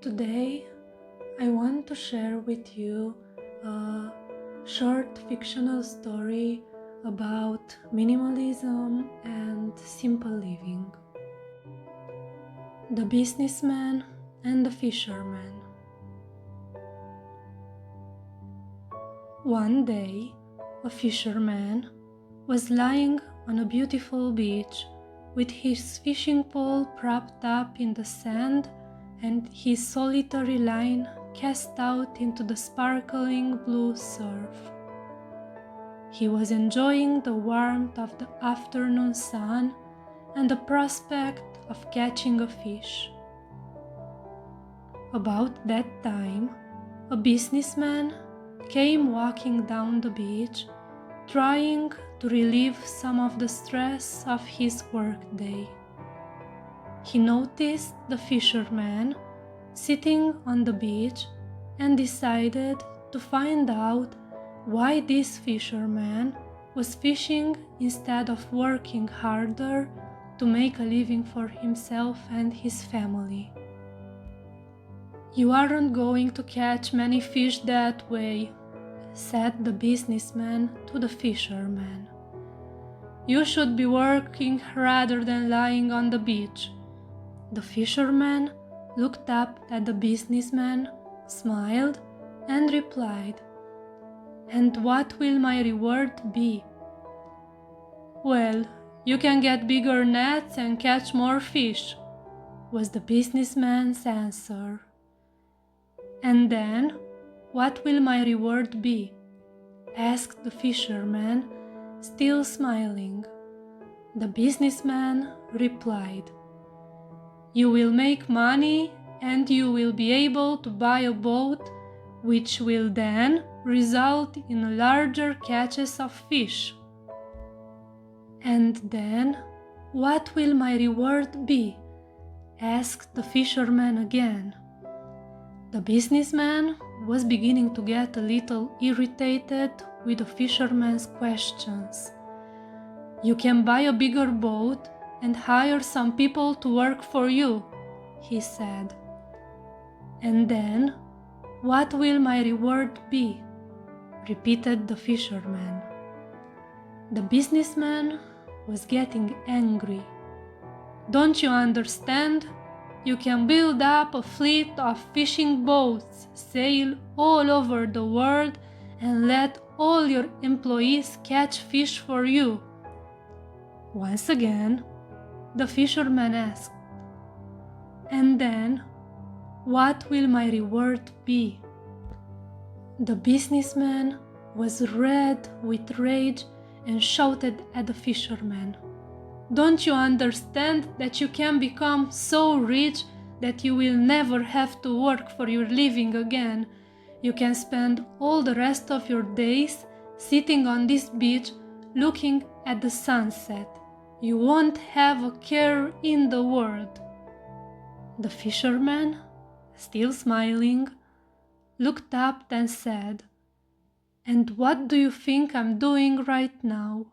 Today, I want to share with you a short fictional story about minimalism and simple living. The businessman and the fisherman. One day, a fisherman was lying on a beautiful beach with his fishing pole propped up in the sand and his solitary line cast out into the sparkling blue surf. He was enjoying the warmth of the afternoon sun and the prospect of catching a fish. About that time, a businessman came walking down the beach, trying to relieve some of the stress of his workday. He noticed the fisherman sitting on the beach and decided to find out why this fisherman was fishing instead of working harder to make a living for himself and his family. "You aren't going to catch many fish that way," said the businessman to the fisherman. "You should be working rather than lying on the beach." The fisherman looked up at the businessman, smiled, and replied, "And what will my reward be?" "Well, you can get bigger nets and catch more fish," was the businessman's answer. "And then, what will my reward be?" asked the fisherman, still smiling. The businessman replied, "You will make money and you will be able to buy a boat, which will then result in larger catches of fish." "And then, what will my reward be?" asked the fisherman again. The businessman was beginning to get a little irritated with the fisherman's questions. "You can buy a bigger boat and hire some people to work for you," he said. "And then, what will my reward be?" repeated the fisherman. The businessman was getting angry. "Don't you understand? You can build up a fleet of fishing boats, sail all over the world, and let all your employees catch fish for you." Once again, the fisherman asked, "And then, what will my reward be?" The businessman was red with rage and shouted at the fisherman, "Don't you understand that you can become so rich that you will never have to work for your living again? You can spend all the rest of your days sitting on this beach looking at the sunset. You won't have a care in the world." The fisherman, still smiling, looked up and said, "And what do you think I'm doing right now?"